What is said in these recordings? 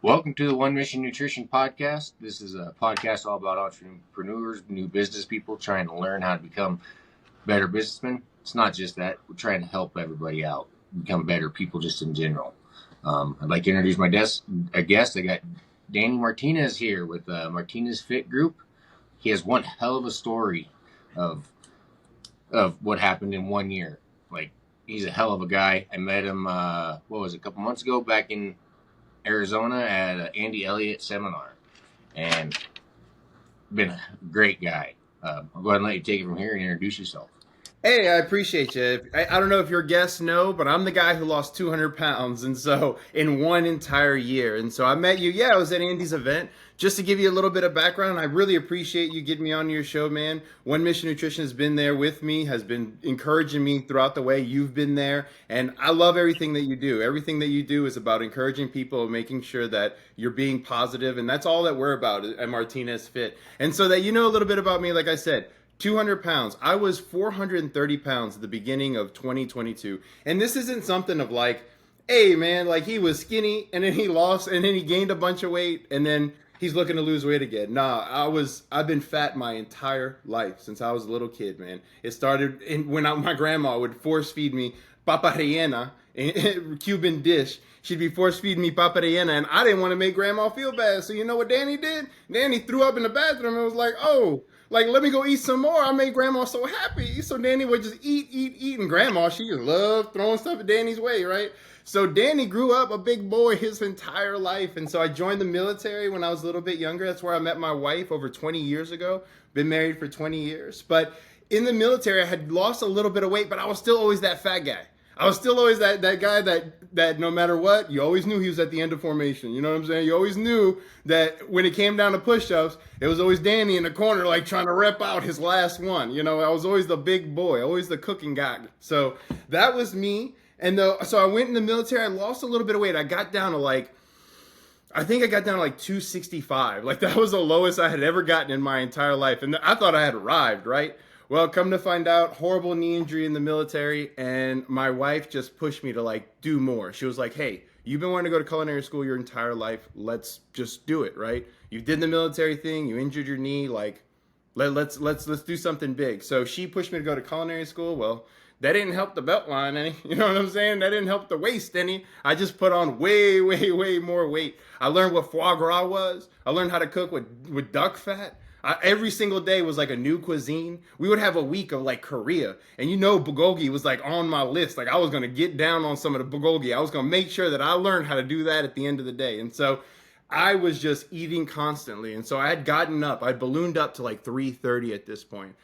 Welcome to the One Mission Nutrition Podcast. This is a podcast all about entrepreneurs, new business people trying to learn how to become better businessmen. It's not just that. We're trying to help everybody out, become better people just in general. I'd like to introduce my guest. I got Danny Martinez here with Martinez Fit Group. He has one hell of a story of what happened in 1 year. Like, he's a hell of a guy. I met him, a couple months ago back in Arizona at an Andy Elliott seminar, and been a great guy. I'll go ahead and let you take it from here and introduce yourself. Hey, I appreciate you. I don't know if your guests know, but I'm the guy who lost 200 pounds, and so in one entire year. And so I met you. Yeah, I was at Andy's event. Just to give you a little bit of background, I really appreciate you getting me on your show, man. One Mission Nutrition has been there with me, has been encouraging me throughout the way. You've been there, and I love everything that you do. Everything that you do is about encouraging people, making sure that you're being positive, and that's all that we're about at Martinez Fit. And so that you know a little bit about me, like I said, 200 pounds. I was 430 pounds at the beginning of 2022. And this isn't something of like, hey man, like he was skinny and then he lost and then he gained a bunch of weight and then he's looking to lose weight again. Nah, I've been fat my entire life since I was a little kid, man. It started when my grandma would force feed me papa rellena, a Cuban dish. She'd be force feeding me papa rellena, and I didn't want to make grandma feel bad. So you know what Danny did? Danny threw up in the bathroom and was like, oh, like, let me go eat some more. I made grandma so happy. So Danny would just eat. And grandma, she just loved throwing stuff at Danny's way, right? So Danny grew up a big boy his entire life. And so I joined the military when I was a little bit younger. That's where I met my wife over 20 years ago. Been married for 20 years. But in the military, I had lost a little bit of weight, but I was still always that fat guy. I was still always that guy that no matter what, you always knew he was at the end of formation. You know what I'm saying? You always knew that when it came down to push-ups, it was always Danny in the corner, like trying to rep out his last one. You know, I was always the big boy, always the cooking guy. So that was me. And so I went in the military. I lost a little bit of weight. I got down to I think I got down to 265. Like that was the lowest I had ever gotten in my entire life. And I thought I had arrived, right? Well, come to find out, horrible knee injury in the military, and my wife just pushed me to do more. She was like, hey, you've been wanting to go to culinary school your entire life. Let's just do it, right? You did the military thing, you injured your knee, let's do something big. So she pushed me to go to culinary school. Well, that didn't help the belt line any. You know what I'm saying? That didn't help the waist any. I just put on way, way, way more weight. I learned what foie gras was. I learned how to cook with duck fat. Every single day was like a new cuisine. We would have a week of Korea, and bulgogi was on my list. I was going to get down on some of the bulgogi. I was going to make sure that I learned how to do that at the end of the day. And so I was just eating constantly. And so I had gotten up. I ballooned up to 330 at this point.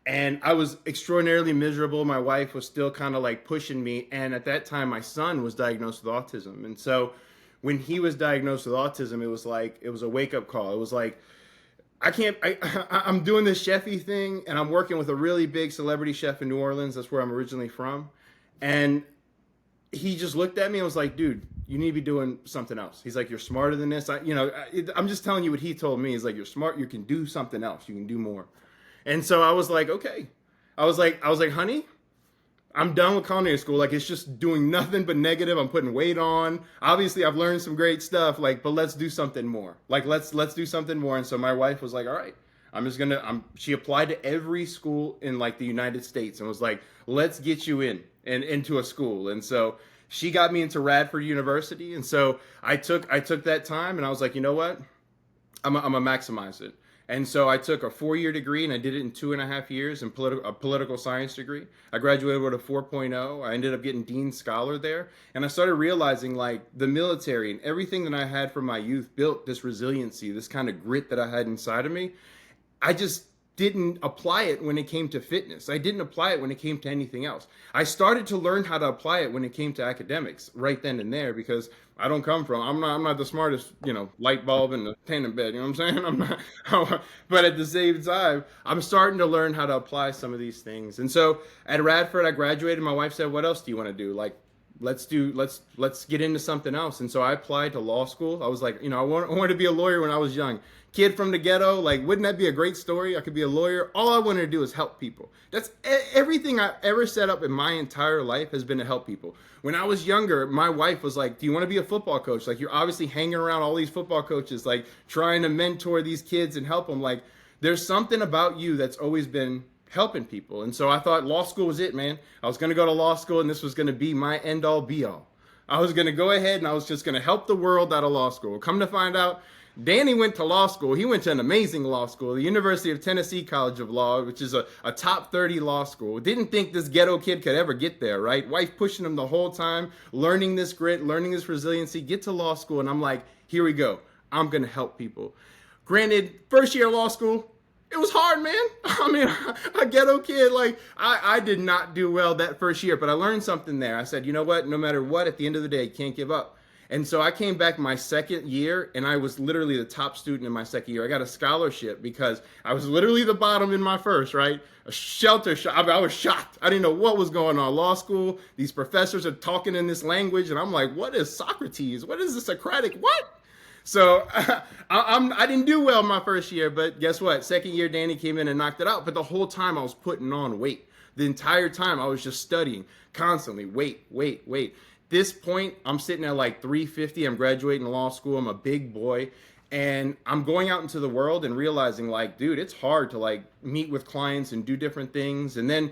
And I was extraordinarily miserable. My wife was still kind of pushing me. And at that time, my son was diagnosed with autism. And so when he was diagnosed with autism, it was a wake-up call. It was I'm doing this chefy thing, and I'm working with a really big celebrity chef in New Orleans. That's where I'm originally from. And he just looked at me and was like, dude, you need to be doing something else. He's like, you're smarter than this. I'm just telling you what he told me. He's like, you're smart. You can do something else. You can do more. And so I was like, okay. I was like, honey, I'm done with culinary school. It's just doing nothing but negative. I'm putting weight on. Obviously, I've learned some great stuff. But let's do something more. Let's do something more. And so my wife was like, all right, she applied to every school in the United States and was like, let's get you into a school. And so she got me into Radford University. And so I took that time and I was like, you know what? I'm gonna maximize it. And so I took a 4-year degree and I did it in 2.5 years in a political science degree. I graduated with a 4.0. I ended up getting Dean Scholar there. And I started realizing the military and everything that I had from my youth built this resiliency, this kind of grit that I had inside of me. I just didn't apply it when it came to fitness. I didn't apply it when it came to anything else. I started to learn how to apply it when it came to academics right then and there because I'm not the smartest, light bulb in the tandem bed, you know what I'm saying? But at the same time, I'm starting to learn how to apply some of these things. And so at Radford, I graduated. My wife said, what else do you want to do? let's get into something else. And so I applied to law school. I was like, I wanted to be a lawyer when I was young. Kid from the ghetto, like, wouldn't that be a great story? I could be a lawyer. All I wanted to do is help people. That's everything I ever set up in my entire life has been to help people. When I was younger, my wife was like, do you want to be a football coach? Like, you're obviously hanging around all these football coaches, like trying to mentor these kids and help them. Like, there's something about you that's always been helping people. And so I thought law school was it, man. I was going to go to law school and this was going to be my end all be all. I was going to go ahead and I was just going to help the world out of law school. Come to find out, Danny went to law school. He went to an amazing law school, the University of Tennessee College of Law, which is a top 30 law school. Didn't think this ghetto kid could ever get there, right? Wife pushing him the whole time, learning this grit, learning this resiliency, get to law school. And I'm like, here we go. I'm going to help people. Granted, first year of law school, it was hard, man. I mean, a ghetto kid, like, I did not do well that first year, but I learned something there. I said, you know what? No matter what, at the end of the day, you can't give up. And so I came back my second year, and I was literally the top student in my second year. I got a scholarship because I was literally the bottom in my first, right? A shelter shock. I was shocked. I didn't know what was going on. Law school, these professors are talking in this language, and I'm like, what is Socrates? What is the Socratic? What? So I didn't do well my first year, but guess what? Second year, Danny came in and knocked it out. But the whole time I was putting on weight. The entire time I was just studying constantly. Weight. This point, I'm sitting at like 350. I'm graduating law school. I'm a big boy. And I'm going out into the world and realizing, like, dude, it's hard to like meet with clients and do different things. And then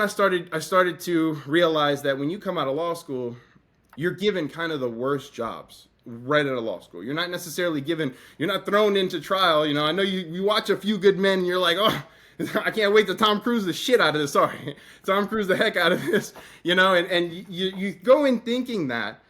I started to realize that when you come out of law school, you're given kind of the worst jobs right out of law school. You're not necessarily you're not thrown into trial. I know you watch A Few Good Men and you're like, oh, I can't wait to Tom Cruise the shit out of this. Sorry, Tom Cruise the heck out of this, and you go in thinking that.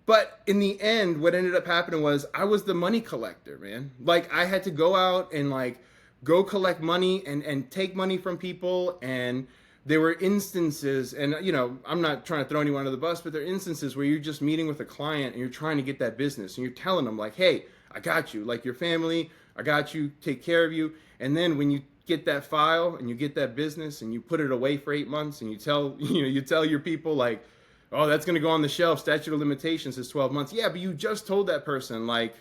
But in the end, what ended up happening was I was the money collector, man. Like, I had to go out and like go collect money and take money from people. And there were instances, and I'm not trying to throw anyone under the bus, but there are instances where you're just meeting with a client and you're trying to get that business and you're telling them like, hey, I got you, like your family, I got you, take care of you. And then when you get that file and you get that business and you put it away for 8 months and you tell your people like, oh, that's going to go on the shelf. Statute of limitations is 12 months. Yeah, but you just told that person, like,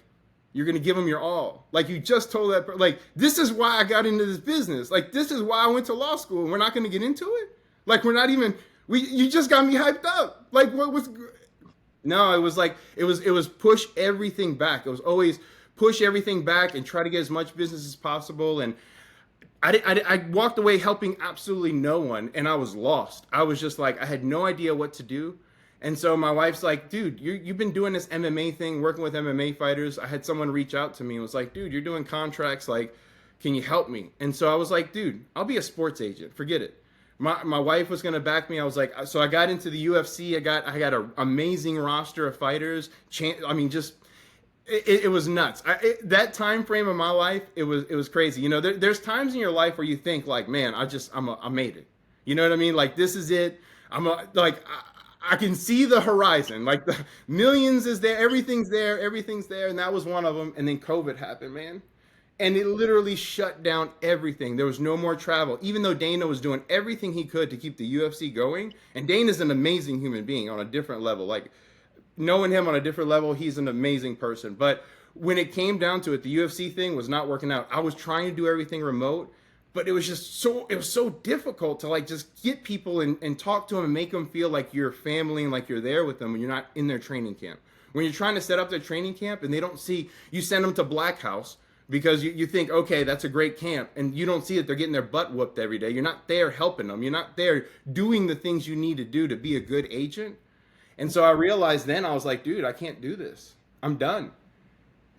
you're going to give them your all. Like, you just told that, like, this is why I got into this business. Like, this is why I went to law school. And we're not going to get into it. Like, you just got me hyped up. Like, what was, no, it was like, it was push everything back. It was always push everything back and try to get as much business as possible. And I walked away helping absolutely no one, and I was lost. I was just like, I had no idea what to do. And so my wife's like, dude, you've been doing this MMA thing, working with MMA fighters. I had someone reach out to me and was like, dude, you're doing contracts. Like, can you help me? And so I was like, dude, I'll be a sports agent. Forget it. My wife was going to back me. I was like, so I got into the UFC. I got an amazing roster of fighters. It was nuts. That time frame of my life, it was crazy. There's times in your life where you think like, man, I made it. You know what I mean? Like, this is it. I can see the horizon. Like, the millions is there. Everything's there. And that was one of them. And then COVID happened, man. And it literally shut down everything. There was no more travel, even though Dana was doing everything he could to keep the UFC going. And Dana's an amazing human being on a different level. Like, knowing him on a different level, he's an amazing person. But when it came down to it, the UFC thing was not working out. I was trying to do everything remote, but it was so difficult to like just get people and talk to them and make them feel like you're family and like you're there with them when you're not in their training camp. When you're trying to set up their training camp and they don't see, you send them to Black House because you think, okay, that's a great camp, and you don't see that they're getting their butt whooped every day. You're not there helping them. You're not there doing the things you need to do to be a good agent. And so I realized then, I was like, dude, I can't do this. I'm done.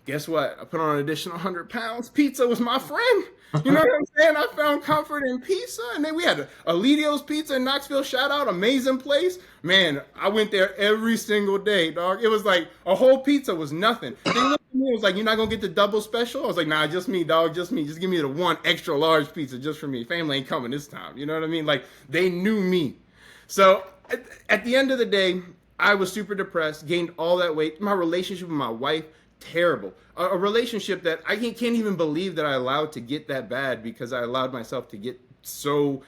Guess what? I put on an additional 100 pounds. Pizza was my friend. You know what I'm saying? I found comfort in pizza. And then we had Alidio's Pizza in Knoxville. Shout out, amazing place. Man, I went there every single day, dog. It was like a whole pizza was nothing. They looked at me and was like, you're not going to get the double special? I was like, nah, just me, dog, just me. Just give me the one extra large pizza just for me. Family ain't coming this time. You know what I mean? Like, they knew me. So at the end of the day, I was super depressed, gained all that weight. My relationship with my wife, terrible. A relationship that I can't even believe that I allowed to get that bad, because I allowed myself to get so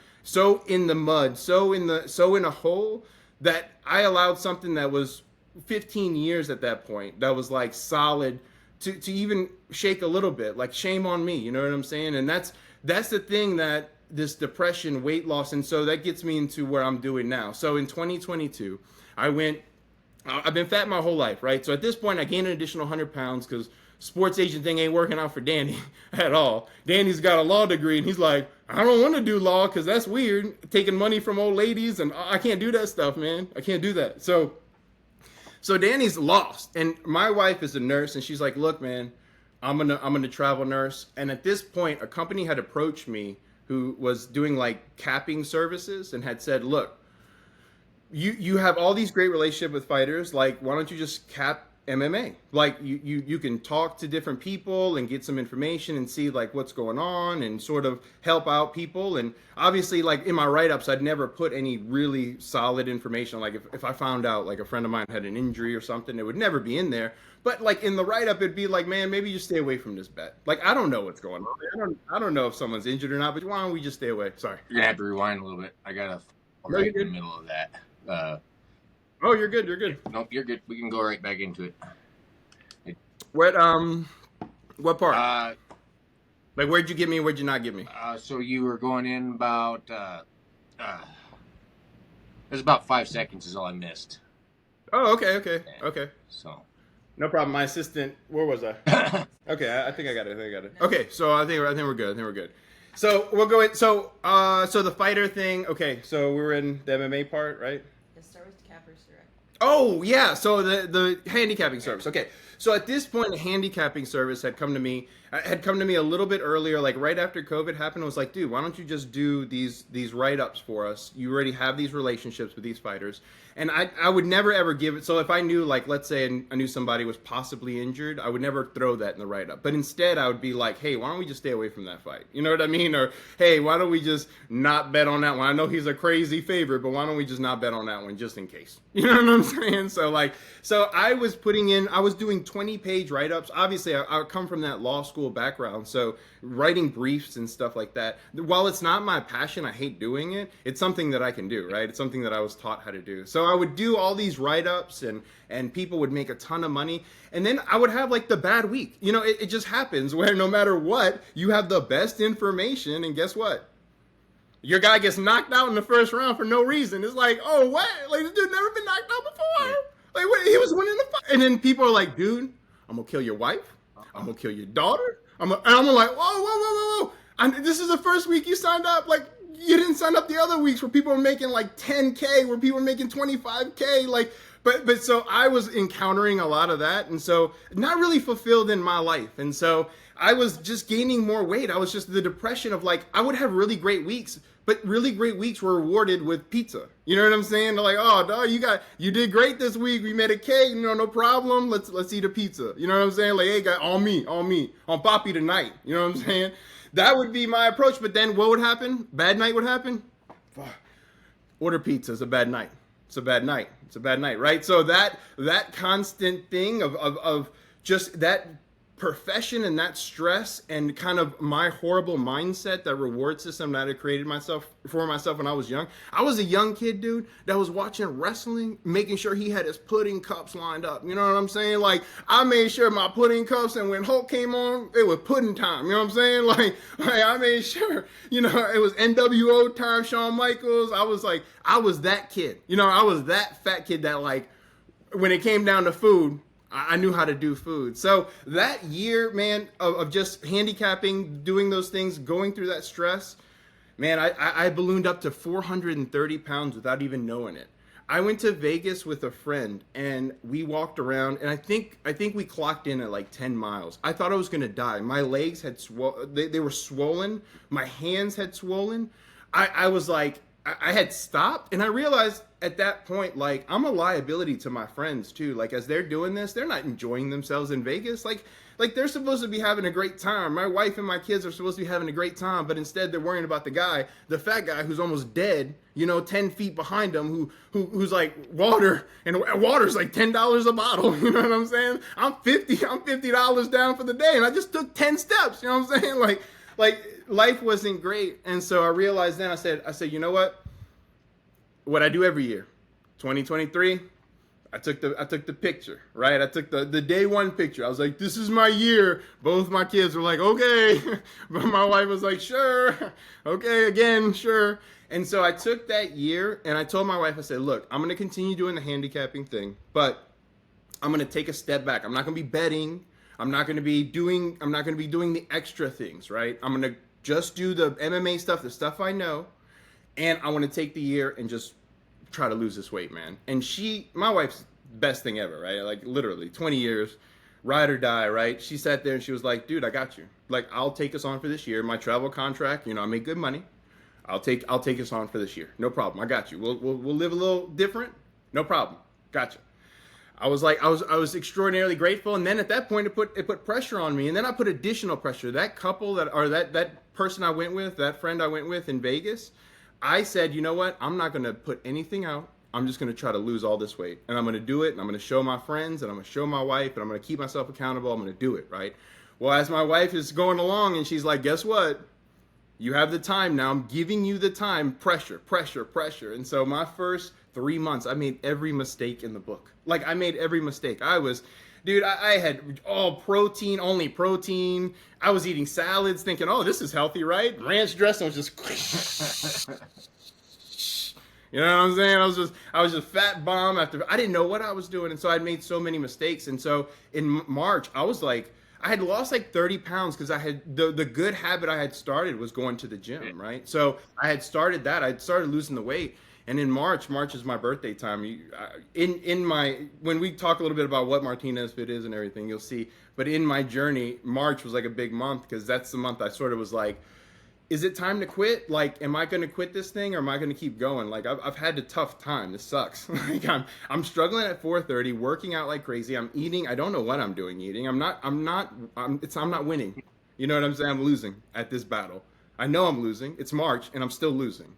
in the mud, so in a hole that I allowed something that was 15 years at that point, that was like solid, to even shake a little bit. Like, shame on me, you know what I'm saying? And that's the thing, that this depression, weight loss, and so that gets me into where I'm doing now. So in 2022, I've been fat my whole life, right? So at this point, I gained an additional 100 pounds because sports agent thing ain't working out for Danny at all. Danny's got a law degree, and he's like, I don't want to do law because that's weird, taking money from old ladies, and I can't do that stuff, man. I can't do that. So Danny's lost, and my wife is a nurse, and she's like, look, man, I'm gonna travel nurse. And at this point, a company had approached me who was doing like capping services and had said, look, you have all these great relationships with fighters, like, why don't you just cap MMA? Like, you can talk to different people and get some information and see like what's going on and sort of help out people. And obviously, like, in my write-ups, I'd never put any really solid information. Like, if I found out like a friend of mine had an injury or something, it would never be in there. But like in the write-up, it'd be like, man, maybe just stay away from this bet. Like, I don't know what's going on. I don't know if someone's injured or not, but why don't we just stay away? Sorry. You're gonna have to rewind a little bit. I got right in the middle of that. Oh, you're good. You're good. Nope, you're good. We can go right back into it. What part? Like, where'd you get me? Where'd you not get me? So you were going in about. It was about 5 seconds is all I missed. Oh, okay. So. No problem. My assistant. Where was I? Okay, I think I got it. Okay, so I think we're good. So we'll go in. So the fighter thing. Okay, so we were in the MMA part, right? The service cappers direct. Oh yeah. So the handicapping service. Okay. So at this point, the handicapping service had come to me a little bit earlier, like right after COVID happened. I was like, dude, why don't you just do these write-ups for us? You already have these relationships with these fighters. And I would never ever give it. So if I knew, like, let's say I knew somebody was possibly injured, I would never throw that in the write-up. But instead, I would be like, hey, why don't we just stay away from that fight? You know what I mean? Or, hey, why don't we just not bet on that one? I know he's a crazy favorite, but why don't we just not bet on that one just in case? You know what I'm saying? So I was doing 20-page write-ups. Obviously, I come from that law school background, so writing briefs and stuff like that, while it's not my passion, I hate doing it, it's something that I can do, right? It's something that I was taught how to do. So I would do all these write-ups, and people would make a ton of money, and then I would have like the bad week. You know, it just happens where no matter what, you have the best information, and guess what? Your guy gets knocked out in the first round for no reason. It's like, oh, what? Like, this dude never been knocked out before. Like, wait, he was winning the fight. And then people are like, dude, I'm gonna kill your wife. I'm gonna kill your daughter. And I'm like, whoa. This is the first week you signed up. Like, you didn't sign up the other weeks where people were making like 10K, where people were making 25K. Like, but so I was encountering a lot of that. And so not really fulfilled in my life. And so I was just gaining more weight. I was just the depression of like, I would have really great weeks, but really great weeks were rewarded with pizza. You know what I'm saying? They're like, oh, dog, you did great this week. We made a cake, you know, no problem. Let's eat a pizza. You know what I'm saying? Like, hey, guy, on me, on Poppy tonight. You know what I'm saying? That would be my approach. But then what would happen? Bad night would happen. Order pizza. It's a bad night. It's a bad night, right? So that constant thing of just that profession and that stress and kind of my horrible mindset, that reward system that I created for myself when I was young. I was a young kid, dude, that was watching wrestling, making sure he had his pudding cups lined up. You know what I'm saying? Like, I made sure my pudding cups, and when Hulk came on, it was pudding time. You know what I'm saying? Like I made sure, you know, it was NWO time, Shawn Michaels. I was that kid. You know, I was that fat kid that, like, when it came down to food, I knew how to do food. So that year, man, of just handicapping, doing those things, going through that stress, man, I ballooned up to 430 pounds without even knowing it. I went to Vegas with a friend, and we walked around, and I think we clocked in at like 10 miles. I thought I was going to die. My legs had they were swollen. My hands had swollen. I was like, I had stopped, and I realized at that point, like, I'm a liability to my friends too. Like, as they're doing this, they're not enjoying themselves in Vegas. Like they're supposed to be having a great time. My wife and my kids are supposed to be having a great time, but instead they're worrying about the fat guy who's almost dead, you know, 10 feet behind them, who's like water, and water's like $10 a bottle. You know what I'm saying? I'm $50 down for the day, and I just took 10 steps. You know what I'm saying? Like life wasn't great. And so I realized then, I said, you know what I do every year, 2023, I took the picture, right? I took the day one picture. I was like, this is my year. Both my kids were like, okay. But my wife was like, sure. Okay, again, sure. And so I took that year and I told my wife, I said, look, I'm going to continue doing the handicapping thing, but I'm going to take a step back. I'm not going to be betting. I'm not going to be doing the extra things, right? I'm going to just do the MMA stuff, the stuff I know. And I want to take the year and just try to lose this weight, man. And my wife's best thing ever, right? Like literally 20 years, ride or die, right? She sat there and she was like, dude, I got you. Like, I'll take us on for this year. My travel contract, I make good money. I'll take us on for this year. No problem. I got you. We'll live a little different. No problem. Gotcha. I was extraordinarily grateful. And then at that point, it put pressure on me. And then I put additional pressure. That couple that person I went with, that friend I went with in Vegas, I said, you know what? I'm not going to put anything out. I'm just going to try to lose all this weight. And I'm going to do it. And I'm going to show my friends. And I'm going to show my wife. And I'm going to keep myself accountable. I'm going to do it, right? Well, as my wife is going along and she's like, guess what? You have the time now. I'm giving you the time. Pressure, pressure, pressure. And so my first 3 months, I made every mistake in the book. Like, I made every mistake. I had all protein, only protein. I was eating salads thinking, oh, this is healthy, right? Ranch dressing was just, you know what I'm saying? I was just fat bomb after, I didn't know what I was doing. And so I made so many mistakes. And so in March, I had lost like 30 pounds because I had the good habit I had started was going to the gym, right? So I had started that. I started losing the weight. And in March is my birthday time. When we talk a little bit about what Martinez Fit is and everything, you'll see. But in my journey, March was like a big month because that's the month I sort of was like, is it time to quit? Like, am I going to quit this thing or am I going to keep going? Like, I've had a tough time. This sucks. Like, I'm struggling at 4:30, working out like crazy. I'm eating. I don't know what I'm doing eating. I'm not winning. You know what I'm saying? I'm losing at this battle. I know I'm losing. It's March and I'm still losing.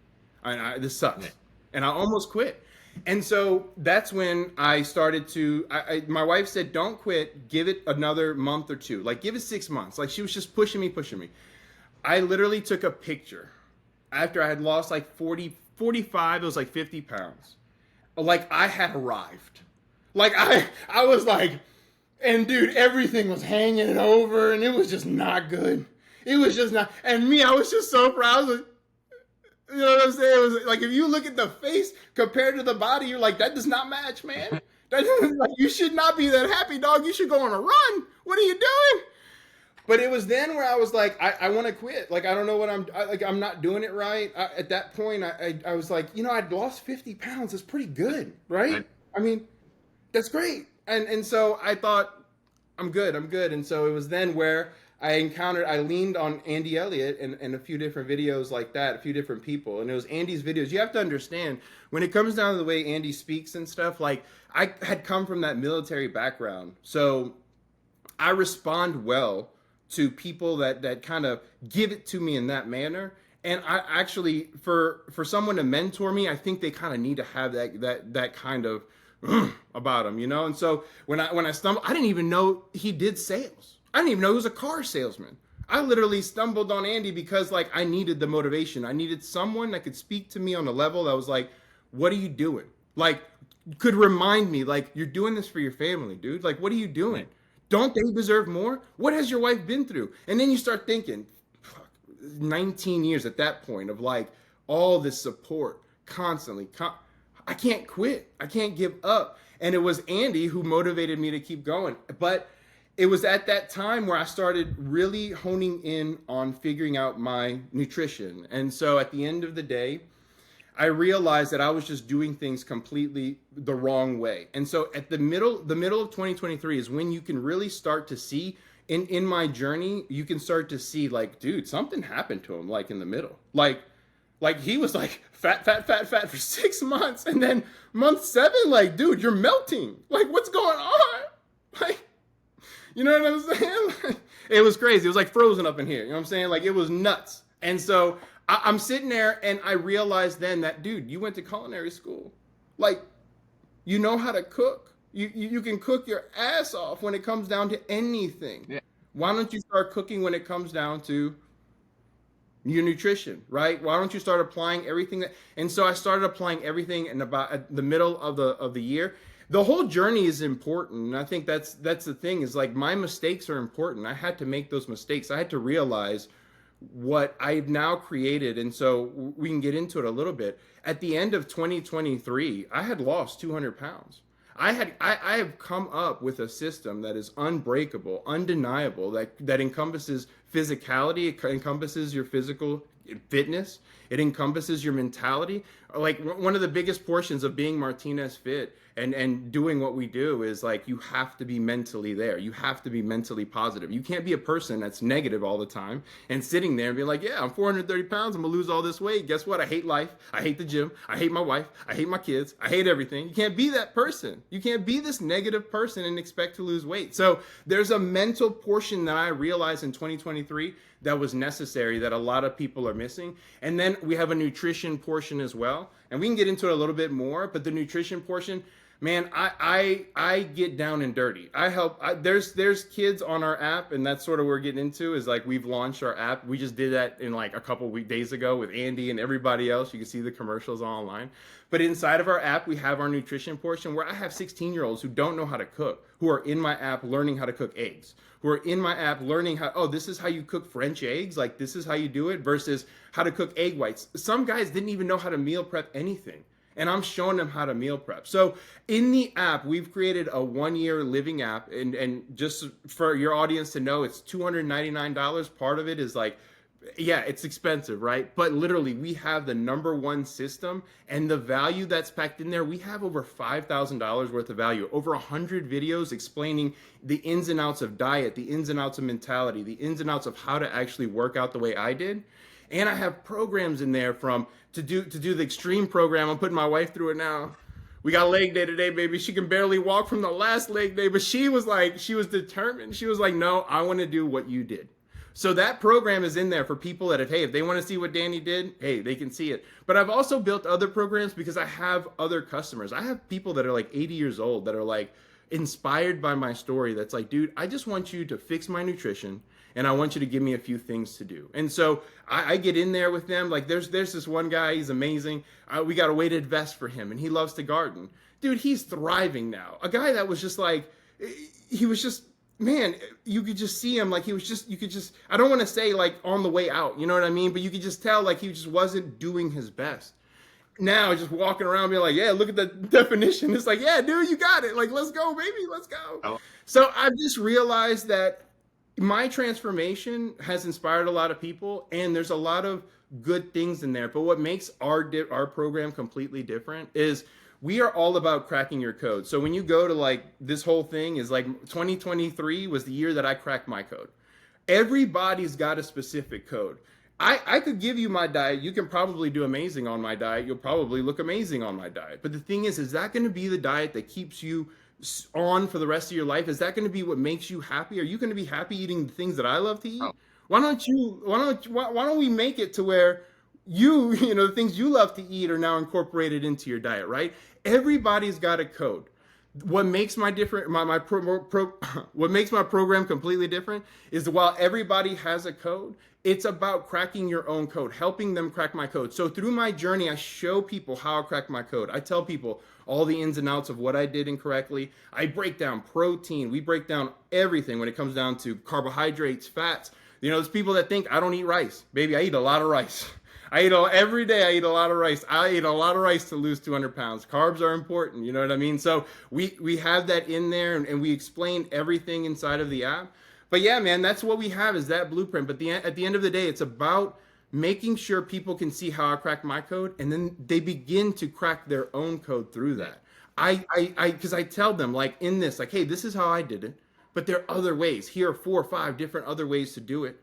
This sucks. And I almost quit. And so that's when I started to, my wife said, don't quit, give it another month or two. Like, give it 6 months. Like, she was just pushing me. I literally took a picture after I had lost like 45, it was like 50 pounds. Like, I had arrived. Like, I was like, and dude, everything was hanging over and it was just not good. It was just not, and me, I was just so proud. I was like, you know what I'm saying? It was like, if you look at the face compared to the body, you're like, that does not match, man. Like, you should not be that happy, dog. You should go on a run. What are you doing? But it was then where I was like, I want to quit. Like, I don't know what I'm not doing it right. At that point, I was like, I'd lost 50 pounds. That's pretty good, right? I mean, that's great. And so I thought, I'm good. And so it was then where I leaned on Andy Elliott and a few different videos like that, a few different people. And it was Andy's videos. You have to understand, when it comes down to the way Andy speaks and stuff, like, I had come from that military background. So I respond well to people that kind of give it to me in that manner. And I actually, for someone to mentor me, I think they kind of need to have that kind of about them, And so when I stumbled, I didn't even know he did sales. I didn't even know he was a car salesman. I literally stumbled on Andy because, like, I needed the motivation. I needed someone that could speak to me on a level that was like, what are you doing? Like, could remind me, like, you're doing this for your family, dude. Like, what are you doing? Don't they deserve more? What has your wife been through? And then you start thinking, 19 years at that point of, like, all this support constantly. I can't quit. I can't give up. And it was Andy who motivated me to keep going. But it was at that time where I started really honing in on figuring out my nutrition. And so at the end of the day, I realized that I was just doing things completely the wrong way. And so at the middle of 2023 is when you can really start to see in my journey, you can start to see, like, dude, something happened to him, like, in the middle. Like he was like fat for 6 months. And then month 7, like, dude, you're melting. Like, what's going on? Like, you know what I'm saying? It was crazy. It was like frozen up in here. You know what I'm saying? Like, it was nuts. And so I'm sitting there and I realized then that, dude, you went to culinary school. Like, you know how to cook. You can cook your ass off when it comes down to anything. Yeah. Why don't you start cooking when it comes down to your nutrition, right? Why don't you start applying everything that, and so I started applying everything in about at the middle of the year. The whole journey is important. And I think that's the thing is like my mistakes are important. I had to make those mistakes. I had to realize what I've now created. And so we can get into it a little bit. At the end of 2023, I had lost 200 pounds. I have come up with a system that is unbreakable, undeniable, that encompasses physicality, it encompasses your physical fitness, it encompasses your mentality. Like one of the biggest portions of being Martinez Fit and doing what we do is like you have to be mentally there. You have to be mentally positive. You can't be a person that's negative all the time and sitting there and be like, yeah, I'm 430 pounds. I'm gonna lose all this weight. Guess what? I hate life. I hate the gym. I hate my wife. I hate my kids. I hate everything. You can't be that person. You can't be this negative person and expect to lose weight. So there's a mental portion that I realized in 2023 that was necessary that a lot of people are missing. And then we have a nutrition portion as well. And we can get into it a little bit more, but the nutrition portion, man, I get down and dirty. There's kids on our app, and that's sort of what we're getting into is like we've launched our app. We just did that in like a couple days ago with Andy and everybody else. You can see the commercials online. But inside of our app, we have our nutrition portion where I have 16-year-olds who don't know how to cook, who are in my app learning how to cook eggs, who are in my app learning how, oh, this is how you cook French eggs, like this is how you do it versus how to cook egg whites. Some guys didn't even know how to meal prep anything. And I'm showing them how to meal prep. So in the app, we've created a 1-year living app. And just for your audience to know, it's $299. Part of it is like, yeah, it's expensive, right? But literally, we have the #1 system and the value that's packed in there. We have over $5,000 worth of value, over 100 videos explaining the ins and outs of diet, the ins and outs of mentality, the ins and outs of how to actually work out the way I did. And I have programs in there to do the extreme program. I'm putting my wife through it now. We got leg day today, baby. She can barely walk from the last leg day, but she was determined. She was like, no, I want to do what you did. So that program is in there for people that if they want to see what Danny did, hey, they can see it. But I've also built other programs because I have other customers. I have people that are like 80 years old that are like inspired by my story. That's like, dude, I just want you to fix my nutrition and I want you to give me a few things to do. And so I get in there with them. Like there's this one guy, he's amazing. We got a weighted vest for him and he loves to garden. Dude, he's thriving now. A guy that was just like, he was just, man, you could just see him like I don't want to say like on the way out, you know what I mean? But you could just tell like he just wasn't doing his best. Now just walking around being like, yeah, look at the definition. It's like, yeah, dude, you got it. Like, let's go, baby, let's go. Oh. So I've just realized that my transformation has inspired a lot of people and there's a lot of good things in there. But what makes our program completely different is we are all about cracking your code. So when you go to like this whole thing is like 2023 was the year that I cracked my code. Everybody's got a specific code. I could give you my diet. You can probably do amazing on my diet. You'll probably look amazing on my diet. But the thing is that going to be the diet that keeps you on for the rest of your life? Is that going to be what makes you happy? Are you going to be happy eating the things that I love to eat? Oh. Why don't we make it to where the things you love to eat are now incorporated into your diet, right? Everybody's got a code. What makes what makes my program completely different is that while everybody has a code, it's about cracking your own code, helping them crack my code. So through my journey, I show people how I crack my code. I tell people all the ins and outs of what I did incorrectly. I break down protein. We break down everything when it comes down to carbohydrates, fats. There's people that think I don't eat rice. Baby, I eat a lot of rice. Every day I eat a lot of rice. I eat a lot of rice to lose 200 pounds. Carbs are important. You know what I mean? So we have that in there and we explain everything inside of the app. But yeah, man, that's what we have is that blueprint. But at the end of the day, it's about making sure people can see how I crack my code and then they begin to crack their own code through that. Because I tell them like in this, like, hey, this is how I did it. But there are other ways. Here are 4 or 5 different other ways to do it.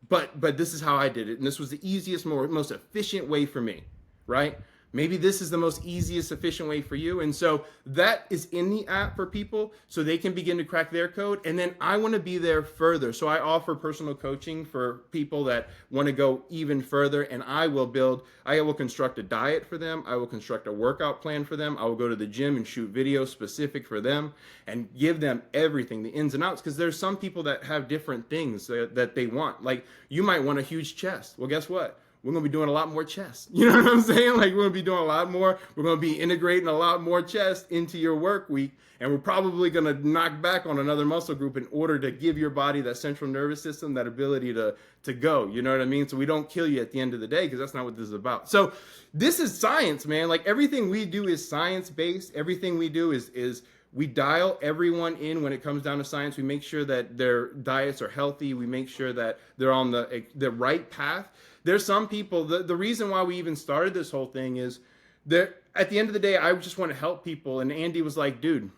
But this is how I did it. And this was the easiest, most efficient way for me, right? Maybe this is the most easiest, efficient way for you. And so that is in the app for people so they can begin to crack their code. And then I want to be there further. So I offer personal coaching for people that want to go even further. And I will construct a diet for them. I will construct a workout plan for them. I will go to the gym and shoot videos specific for them and give them everything, the ins and outs. Because there's some people that have different things that they want. Like you might want a huge chest. Well, guess what? We're going to be doing a lot more chest. You know what I'm saying? Like we're going to be doing a lot more. We're going to be integrating a lot more chest into your work week. And we're probably going to knock back on another muscle group in order to give your body that central nervous system, that ability to go. You know what I mean? So we don't kill you at the end of the day, because that's not what this is about. So this is science, man. Like everything we do is science-based. Everything we do is we dial everyone in when it comes down to science. We make sure that their diets are healthy. We make sure that they're on the right path. There's some people, the reason why we even started this whole thing is that at the end of the day, I just want to help people. And Andy was like, dude,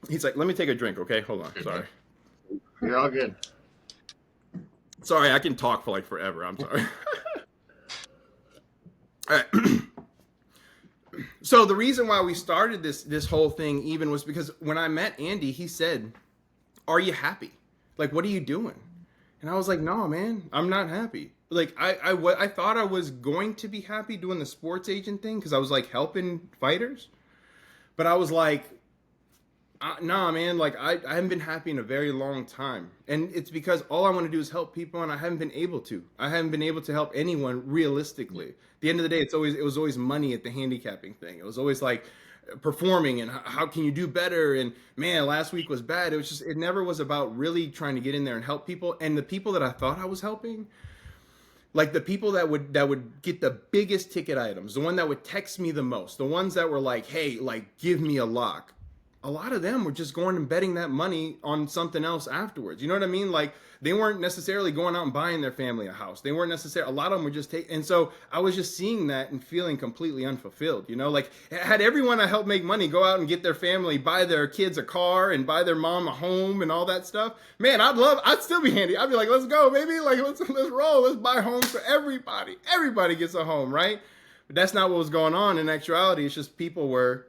he's like, let me take a drink. Okay, hold on. Sorry. You're all good. Sorry, I can talk for like forever. I'm sorry. All right. So the reason why we started this whole thing even was because when I met Andy, he said, are you happy? Like, what are you doing? And I was like, no, man, I'm not happy. Like I thought I was going to be happy doing the sports agent thing because I was like helping fighters, but I was like, nah, man, like I haven't been happy in a very long time, and it's because all I want to do is help people, and I haven't been able to. I haven't been able to help anyone realistically. At the end of the day, it was always money at the handicapping thing. It was always like performing and how can you do better, and man, last week was bad. It never was about really trying to get in there and help people. And the people that I thought I was helping, like the people that would get the biggest ticket items, the one that would text me the most, the ones that were like, hey, like give me a lock. A lot of them were just going and betting that money on something else afterwards. You know what I mean? Like they weren't necessarily going out and buying their family a house. They weren't necessarily, a lot of them were just taking. And so I was just seeing that and feeling completely unfulfilled. You know, like had everyone I helped make money go out and get their family, buy their kids a car and buy their mom a home and all that stuff, man, I'd still be handy. I'd be like, let's go, baby. Like let's roll. Let's buy homes for everybody. Everybody gets a home, right? But that's not what was going on. In actuality, it's just people were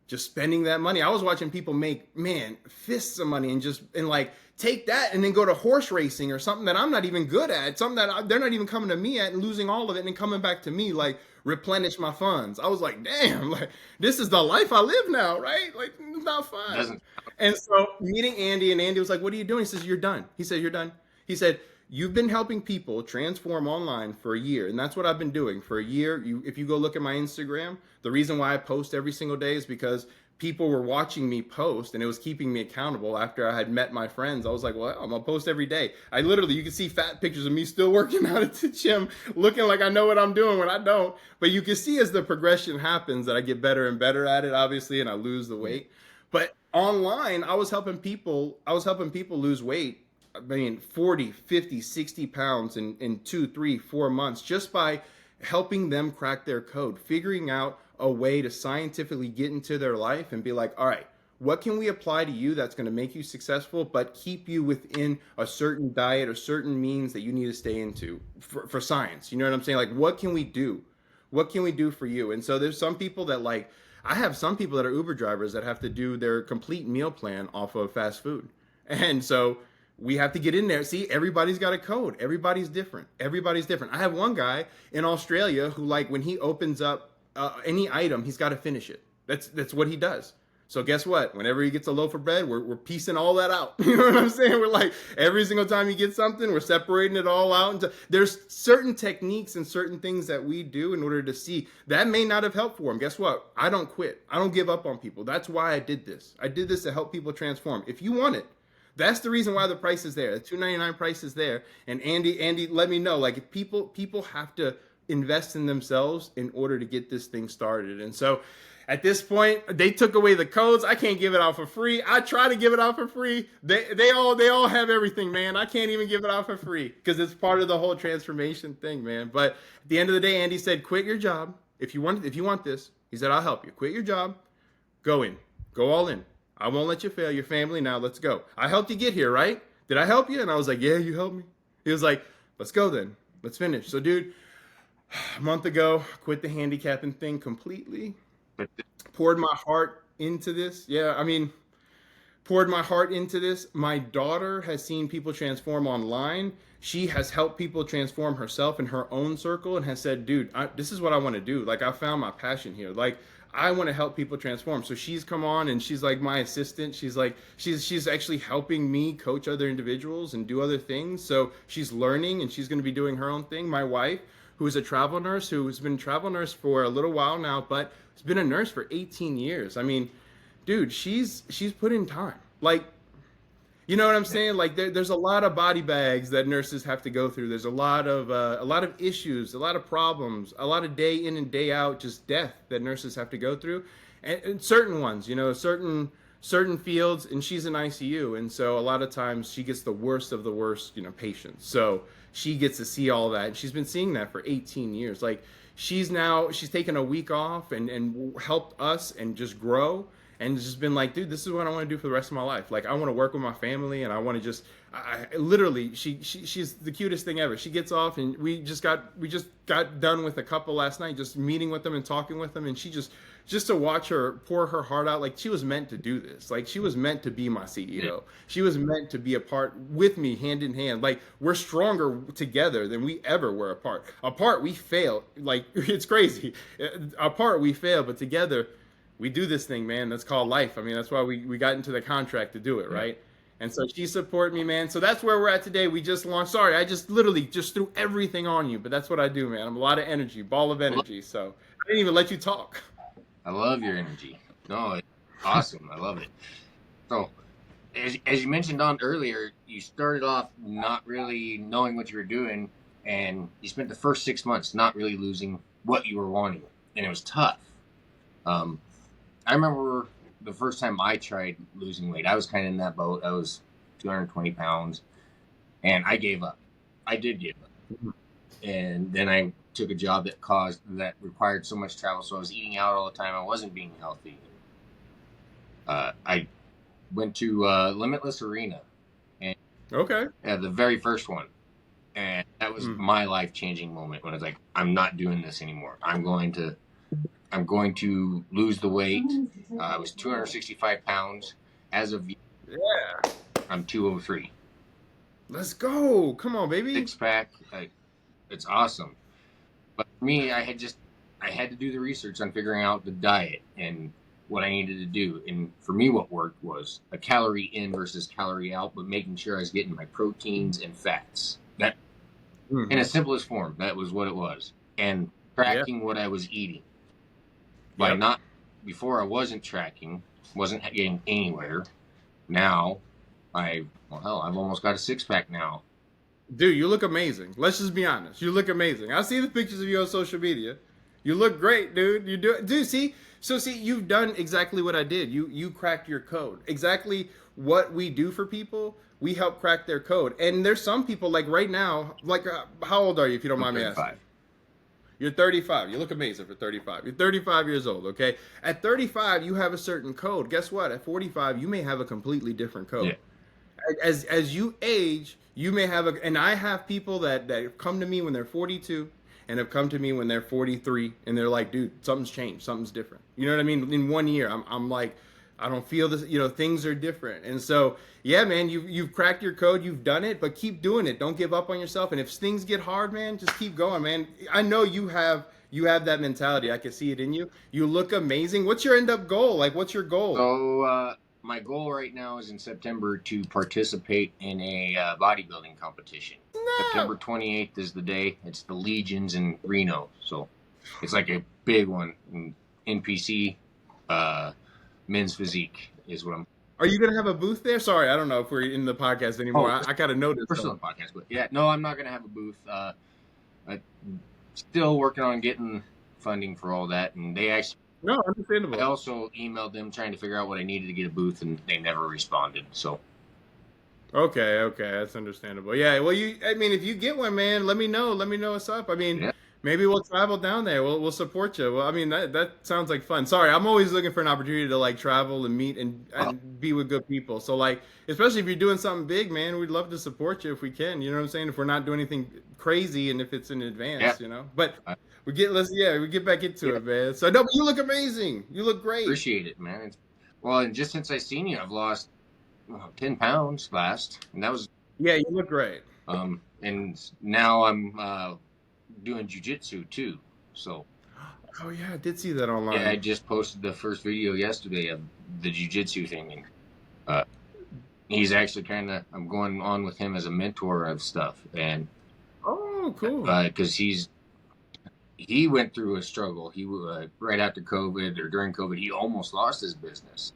just spending that money. I was watching people make, man, fists of money and like take that and then go to horse racing or something that I'm not even good at, something that they're not even coming to me at, and losing all of it and then coming back to me, like replenish my funds. I was like, damn, like this is the life I live now, right? Like it's not fun. And so meeting Andy, and Andy was like, what are you doing? He says, you're done. He said, you're done. He said, you've been helping people transform online for a year, and that's what I've been doing for a year. If you go look at my Instagram, the reason why I post every single day is because people were watching me post, and it was keeping me accountable. After I had met my friends, I was like, well, I'm gonna post every day. You can see fat pictures of me still working out at the gym, looking like I know what I'm doing when I don't. But you can see as the progression happens that I get better and better at it, obviously, and I lose the weight. But online, I was helping people lose weight. I mean, 40, 50, 60 pounds in 2, 3, 4 months, just by helping them crack their code, figuring out a way to scientifically get into their life and be like, all right, what can we apply to you that's going to make you successful, but keep you within a certain diet or certain means that you need to stay into for science? You know what I'm saying? Like, what can we do? What can we do for you? And so there's some people that like, I have some people that are Uber drivers that have to do their complete meal plan off of fast food. And so we have to get in there. See, everybody's got a code. Everybody's different. I have one guy in Australia who, like, when he opens up any item, he's got to finish it. That's what he does. So guess what? Whenever he gets a loaf of bread, we're piecing all that out. You know what I'm saying? We're like, every single time he gets something, we're separating it all out. There's certain techniques and certain things that we do in order to see. That may not have helped for him. Guess what? I don't quit. I don't give up on people. That's why I did this. I did this to help people transform. If you want it, that's the reason why the price is there. The $2.99 price is there. And Andy, let me know. Like, people have to invest in themselves in order to get this thing started. And so at this point, they took away the codes. I can't give it out for free. I try to give it out for free. They all have everything, man. I can't even give it out for free because it's part of the whole transformation thing, man. But at the end of the day, Andy said, quit your job. If you want this, he said, I'll help you. Quit your job. Go all in. I won't let you fail. Your family. Now let's go. I helped you get here, right? Did I help you? And I was like, yeah, you helped me. He was like, let's go then. Let's finish. So, dude, A month ago, quit the handicapping thing completely. But Poured my heart into this. Yeah, I mean, poured my heart into this. My daughter has seen people transform online. She has helped people transform herself in her own circle and has said, dude, this is what I want to do. Like, I found my passion here. Like, I want to help people transform. So she's come on and she's like my assistant. She's like, she's actually helping me coach other individuals and do other things. So she's learning and she's going to be doing her own thing. My wife, who is a travel nurse, who's been a travel nurse for a little while now, but has been a nurse for 18 years. I mean, dude, she's put in time. Like, you know what I'm saying? Like, there's a lot of body bags that nurses have to go through. There's a lot of issues, a lot of problems, a lot of day in and day out just death that nurses have to go through, and certain ones, you know, certain fields. And she's in ICU, and so a lot of times she gets the worst of the worst, you know, patients. So she gets to see all that, and she's been seeing that for 18 years. Like, she's taken a week off and helped us and just grow and just been like, dude, this is what I want to do for the rest of my life. Like, I want to work with my family, and I want to just, I literally, she's the cutest thing ever. She gets off, and we just got done with a couple last night, just meeting with them and talking with them, and she just to watch her pour her heart out, like, she was meant to do this. Like, she was meant to be my CEO. She was meant to be a part with me, hand in hand. Like, we're stronger together than we ever were apart. Apart, we fail. Like, it's crazy. Apart, we fail, but together, we do this thing, man. That's called life. I mean, that's why we got into the contract to do it, right? And so she supported me, man. So that's where we're at today. We just launched. Sorry, I just literally just threw everything on you, but that's what I do, man. I'm a lot of energy, ball of energy. So I didn't even let you talk. I love your energy. No, it's awesome. I love it. So, as you mentioned on earlier, you started off not really knowing what you were doing, and you spent the first 6 months not really losing what you were wanting, and it was tough. I remember the first time I tried losing weight. I was kind of in that boat. I was 220 pounds, and I gave up. I did give up. And then I took a job that required so much travel, so I was eating out all the time. I wasn't being healthy. I went to Limitless Arena, and the very first one, and that was my life-changing moment when I was like, I'm not doing this anymore. I'm going to lose the weight. I was 265 pounds. As of I'm 203. Let's go. Come on, baby. Six pack. It's awesome. But for me, I had to do the research on figuring out the diet and what I needed to do. And for me, what worked was a calorie in versus calorie out, but making sure I was getting my proteins and fats. That, in its simplest form, that was what it was. And tracking what I was eating. Before I wasn't tracking, wasn't getting anywhere. Now, I've almost got a 6-pack now. Dude, you look amazing. Let's just be honest. You look amazing. I see the pictures of you on social media. You look great, dude. Dude, see? So see, you've done exactly what I did. You cracked your code. Exactly what we do for people, we help crack their code. And there's some people, like right now, like, how old are you, if you don't mind me asking? You're 35. You look amazing for 35. You're 35 years old, okay? At 35, you have a certain code. Guess what? At 45, you may have a completely different code. Yeah. As you age, you may have and I have people that come to me when they're 42 and have come to me when they're 43, and they're like, dude, something's changed. Something's different. You know what I mean? In 1 year, I'm like, I don't feel this, you know, things are different. And so, yeah, man, you've cracked your code, you've done it, but keep doing it. Don't give up on yourself. And if things get hard, man, just keep going, man. I know you have that mentality. I can see it in you. You look amazing. What's your end up goal? Like, what's your goal? So, my goal right now is in September to participate in a bodybuilding competition. No. September 28th is the day. It's the Legions in Reno. So it's like a big one. NPC, men's physique is what I'm. Are you going to have a booth there? Sorry, I don't know if we're in the podcast anymore. I got to notice. We're still in the podcast, but yeah, no, I'm not going to have a booth. I'm still working on getting funding for all that, and they actually. No, understandable. I also emailed them trying to figure out what I needed to get a booth, and they never responded. So. Okay, that's understandable. Yeah, well, I mean, if you get one, man, let me know. Let me know what's up. I mean, Maybe we'll travel down there. We'll support you. Well, I mean that sounds like fun. Sorry, I'm always looking for an opportunity to like travel and meet Oh, and be with good people. So like, especially if you're doing something big, man, we'd love to support you if we can. You know what I'm saying? If we're not doing anything crazy and if it's in yeah, advance, you know. But I, we get back into yeah, it, man. So no, but you look amazing. You look great. appreciate it, man. Well, and just since I seen you, I've lost 10 pounds last, and that was Yeah, you look great. and now I'm doing jujitsu too. So Oh yeah, I did see that yeah, I online. just posted the first video yesterday of the jujitsu thing, and uh, he's actually kind of I'm going on with him as a mentor of stuff, and Oh, cool. because he went through a struggle. He right after COVID or during COVID, he almost lost his business,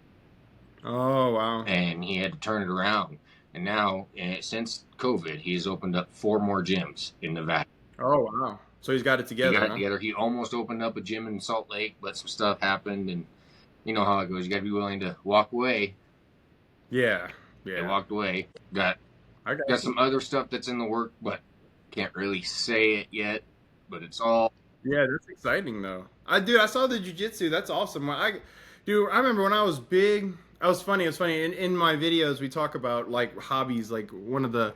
Oh wow. and he had to turn it around. And now, since COVID, he's opened up 4 more gyms in Nevada. Oh wow. So he's got it He together, got it huh? together. He almost opened up a gym in Salt Lake, but some stuff happened, and you know how it goes. You got to be willing to walk away. Yeah. I Yeah. walked away. I got Got you. some other stuff that's in the work, but can't really say it yet. But it's all Yeah, that's exciting though. I saw the jujitsu. That's awesome. Dude, I remember when I was big. I was funny. It's funny. In my videos, we talk about like hobbies. Like one of the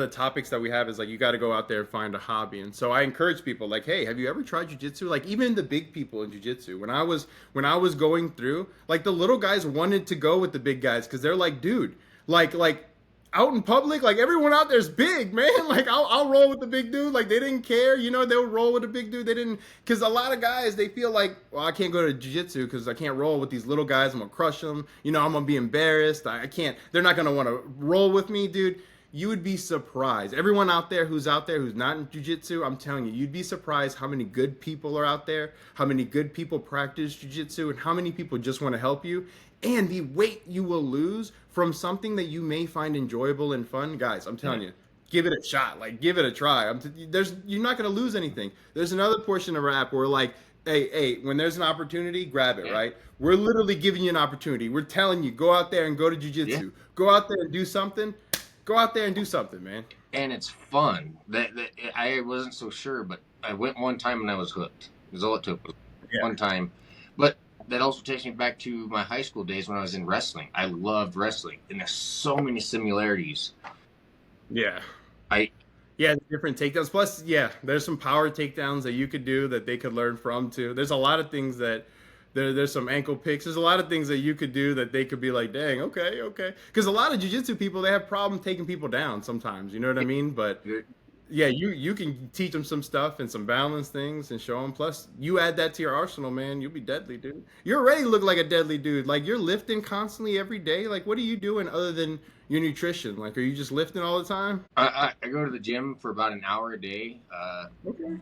topics that we have is like you got to go out there and find a hobby. And so I encourage people like, hey, have you ever tried jujitsu? Like even the big people in jujitsu. When I was going through, like the little guys wanted to go with the big guys because they're like, dude, like out in public, like everyone out there's big, man. Like I'll roll with the big dude. Like they didn't care, they'll roll with the big dude. They didn't, because a lot of guys they feel like, well, I can't go to jiu-jitsu because I can't roll with these little guys. I'm gonna crush them. I'm gonna be embarrassed. I can't. They're not gonna want to roll with me, dude. You would be surprised. Everyone out there who's not in jiu-jitsu, I'm telling you, you'd be surprised how many good people are out there, how many good people practice jiu-jitsu, and how many people just want to help you. And the weight you will lose from something that you may find enjoyable and fun, guys, I'm yeah, telling you, give it a shot. Like, give it a try. You're not going to lose anything. There's another portion of our app where, like, hey, when there's an opportunity, grab it, yeah, right? We're literally giving you an opportunity. We're telling you, go out there and go to yeah. jujitsu. Go out there and do something. Go out there and do something, man. And it's fun. That I wasn't so sure, but I went one time and I was hooked. It was all it took was Yeah. one time. But that also takes me back to my high school days when I was in wrestling. I loved wrestling, and there's so many similarities. Yeah. I Yeah, different takedowns. Plus, yeah, there's some power takedowns that you could do that they could learn from too. There's a lot of things that there's some ankle picks. There's a lot of things that you could do that they could be like, dang, okay, okay. Because a lot of jujitsu people they have problem taking people down sometimes. You know what I mean? But yeah, you can teach them some stuff and some balance things and show them. Plus, you add that to your arsenal, man. You'll be deadly, dude. You already look like a deadly dude. Like you're lifting constantly every day. Like what are you doing other than your nutrition? Like are you just lifting all the time? I go to the gym for about an hour a day. Okay.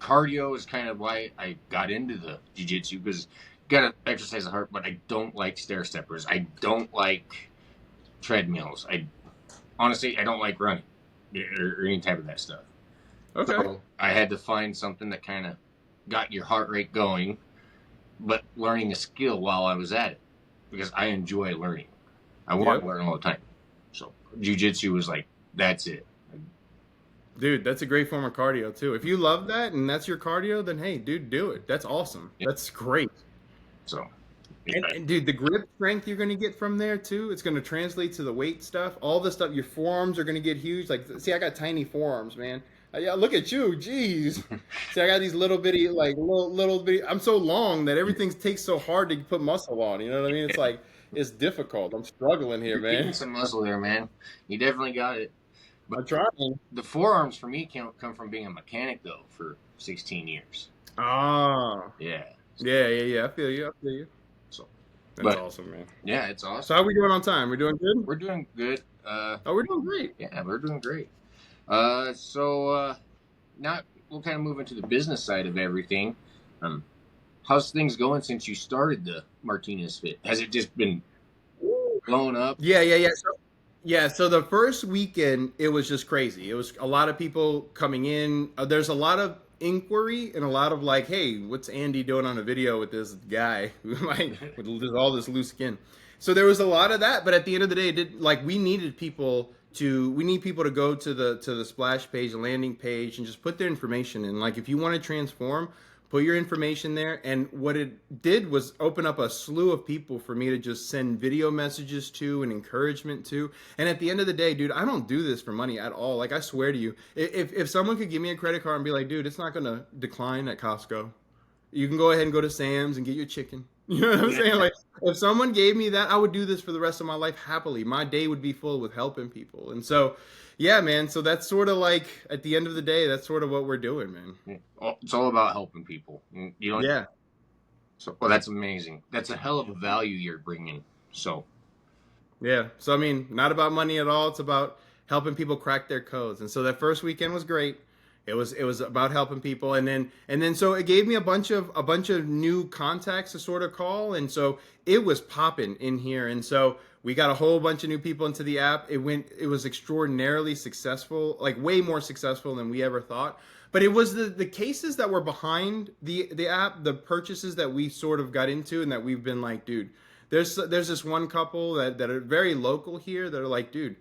Cardio is kind of why I got into the jiu-jitsu because you gotta exercise the heart, but I don't like stair steppers. I don't like treadmills. I don't like running or any type of that stuff. Okay. So I had to find something that kind of got your heart rate going, but learning a skill while I was at it because I enjoy learning. I want to Yep. learn all the time. So jujitsu was like, that's it. Dude, that's a great form of cardio too. If you love that and that's your cardio, then hey, dude, do it. That's awesome. Yeah. That's great. So yeah, And dude, the grip strength you're gonna get from there too, it's gonna translate to the weight stuff. All the stuff, your forearms are gonna get huge. Like, see, I got tiny forearms, man. Yeah, look at you, jeez. See, I got these little bitty, like little bitty. I'm so long that everything takes so hard to put muscle on. You know what I mean? It's like it's difficult. I'm struggling here, you're getting man. some muscle there, man. You definitely got it. But I'm trying. the forearms for me come from being a mechanic though for 16 years. Ah, Yeah. yeah. I feel you. I feel you. So, That's but awesome, man. yeah, it's So awesome. how we doing on time? We doing good? We're doing good. Oh, we're doing great. Yeah, we're doing great. Now we'll kind of move into the business side of everything. Um, how's things going since you started the Martinez Fit? Has it just been blowing up? Yeah. So the first weekend, it was just crazy. It was a lot of people coming in. There's a lot of inquiry and a lot of like, hey, what's Andy doing on a video with this guy like with all this loose skin? So there was a lot of that, but at the end of the day, we needed people we need people to go to the splash page, the landing page, and just put their information in. Like if you want to transform, put your information there. And what it did was open up a slew of people for me to just send video messages to and encouragement to. And at the end of the day, dude, I don't do this for money at all. Like I swear to you, if someone could give me a credit card and be like, dude, it's not gonna decline at Costco. You can go ahead and go to Sam's and get your chicken. You know what I'm saying? Like, if someone gave me that, I would do this for the rest of my life happily. My day would be full with helping people. And so, yeah, man. So that's sort of like, at the end of the day, that's sort of what we're doing, man. It's all about helping people. You know. Yeah. So, well, that's amazing. That's a hell of a value you're bringing. So. Yeah. So, I mean, not about money at all. It's about helping people crack their codes. And so that first weekend was great. It was about helping people, and then so it gave me a bunch of new contacts to sort of call, and so it was popping in here, and so we got a whole bunch of new people into the app. It was extraordinarily successful, like way more successful than we ever thought. But it was the cases that were behind the app, the purchases that we sort of got into, and that we've been like, dude, there's this one couple that are very local here that are like, dude,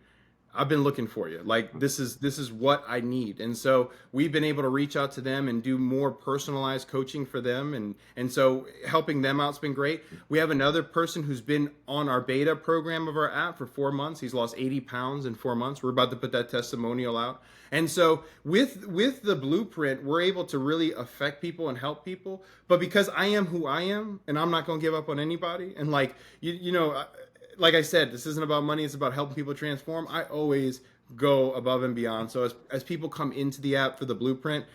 I've been looking for you. Like this is what I need. And so we've been able to reach out to them and do more personalized coaching for them. And so helping them out's been great. We have another person who's been on our beta program of our app for 4 months. He's lost 80 pounds in 4 months. We're about to put that testimonial out. And so with the blueprint, we're able to really affect people and help people. But because I am who I am, and I'm not going to give up on anybody. And like, you know, like I said, this isn't about money. It's about helping people transform. I always go above and beyond. So as people come into the app for the blueprint,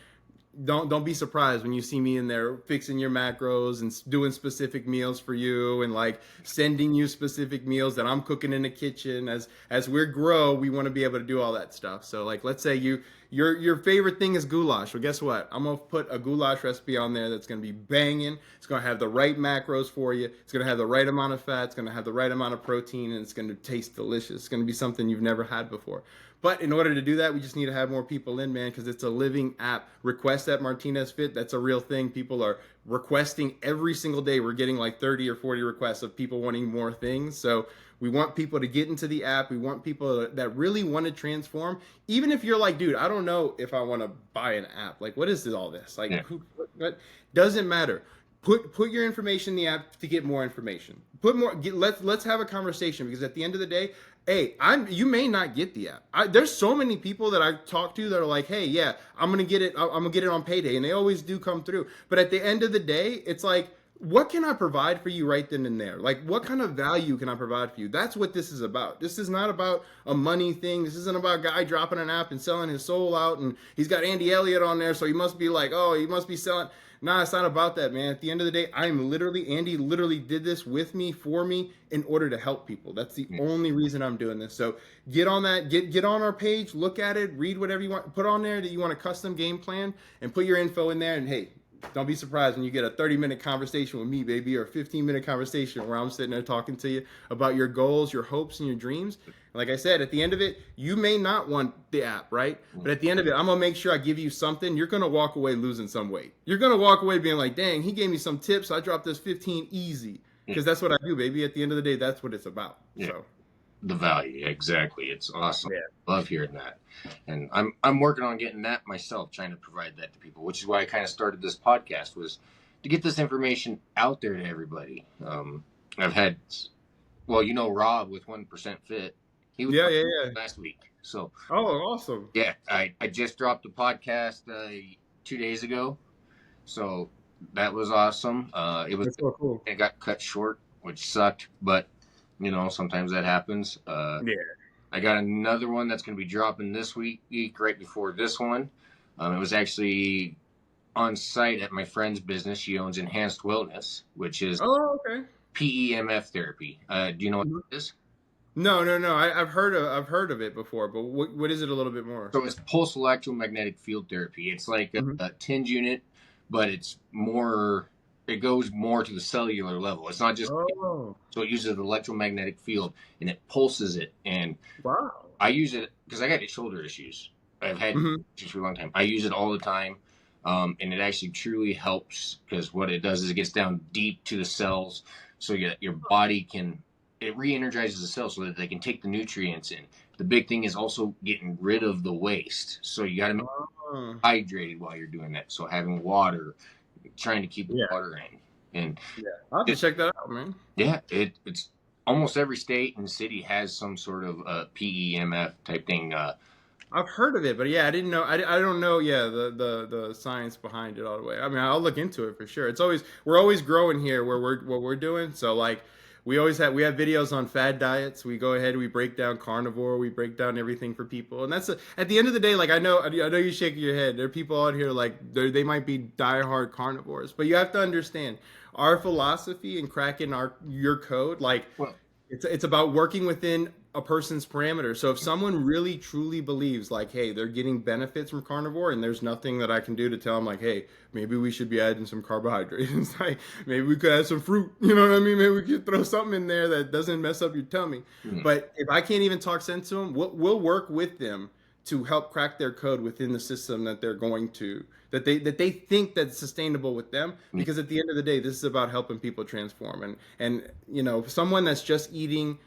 don't be surprised when you see me in there fixing your macros and doing specific meals for you, and like sending you specific meals that I'm cooking in the kitchen. As we grow, we want to be able to do all that stuff. So like, let's say your favorite thing is goulash. Well, guess what? I'm going to put a goulash recipe on there that's going to be banging. It's going to have the right macros for you. It's going to have the right amount of fat. It's going to have the right amount of protein, and it's going to taste delicious. It's going to be something you've never had before. But in order to do that, we just need to have more people in, man, because it's a living app. Request at Martinez Fit. That's a real thing. People are requesting every single day. We're getting like 30 or 40 requests of people wanting more things. So we want people to get into the app. We want people that really want to transform. Even if you're like, dude, I don't know if I want to buy an app. Like, what is all this? Like, what? Doesn't matter. Put your information in the app to get more information. Let's have a conversation, because at the end of the day, hey, you may not get the app. There's so many people that I talk to that are like, hey, yeah, I'm gonna get it. I'm gonna get it on payday, and they always do come through. But at the end of the day, it's like, what can I provide for you right then and there? Like, what kind of value can I provide for you? That's what this is about. This is not about a money thing. This isn't about a guy dropping an app and selling his soul out, and he's got Andy Elliott on there, so he must be like, oh, he must be selling. Nah, it's not about that, man. At the end of the day, Andy literally did this with me, for me, in order to help people. That's the only reason I'm doing this. So get on that, get on our page, look at it, read whatever you want, put on there that you want a custom game plan, and put your info in there. And hey, don't be surprised when you get a 30-minute conversation with me, baby, or a 15-minute conversation where I'm sitting there talking to you about your goals, your hopes, and your dreams. Like I said, at the end of it, you may not want the app, right? But at the end of it, I'm going to make sure I give you something. You're going to walk away losing some weight. You're going to walk away being like, dang, he gave me some tips. I dropped this 15 easy. Because that's what I do, baby. At the end of the day, that's what it's about. Yeah. So the value, exactly. It's awesome. Yeah. Love hearing that. And I'm working on getting that myself, trying to provide that to people, which is why I kind of started this podcast, was to get this information out there to everybody. I've had, well, you know, Rob with 1% Fit. He was last week. So awesome. Yeah, I just dropped a podcast 2 days ago. So that was awesome. That's so cool. It got cut short, which sucked, but you know, sometimes that happens. I got another one that's going to be dropping this week, right before this one. It was actually on site at my friend's business. She owns Enhanced Wellness, which is PEMF therapy. Do you know what it is? No. I've heard of it before, but what is it a little bit more? So it's pulse electromagnetic field therapy. It's like a TENS unit, but it's more. It goes more to the cellular level. It's not just so it uses the electromagnetic field and it pulses it. And I use it because I got shoulder issues. I've had issues for a long time. I use it all the time, and it actually truly helps, because what it does is it gets down deep to the cells, so your body can. It re-energizes the cells so that they can take the nutrients in. the big thing is also getting rid of the waste. So you got to make hydrated while you're doing that. So having water, trying to keep water in, and I'll have to check that out, man. Yeah, it's almost every state and city has some sort of PEMF type thing. I've heard of it, but I didn't know. I don't know. Yeah, the science behind it all the way. I mean, I'll look into it for sure. We're always growing here where what we're doing. So like we have videos on fad diets. We go ahead, we break down carnivore, we break down everything for people, and that's at the end of the day. Like I know you shaking your head. There are people out here like they might be diehard carnivores, but you have to understand our philosophy and cracking your code. Like it's about working within a person's parameters. So if someone really truly believes like, hey, they're getting benefits from carnivore and there's nothing that I can do to tell them like, hey, maybe we should be adding some carbohydrates. Like maybe we could add some fruit, you know what I mean? Maybe we could throw something in there that doesn't mess up your tummy. Mm-hmm. But if I can't even talk sense to them, we'll work with them to help crack their code within the system that they're going to, that they think that's sustainable with them. Because at the end of the day, this is about helping people transform. And you know, someone that's just eating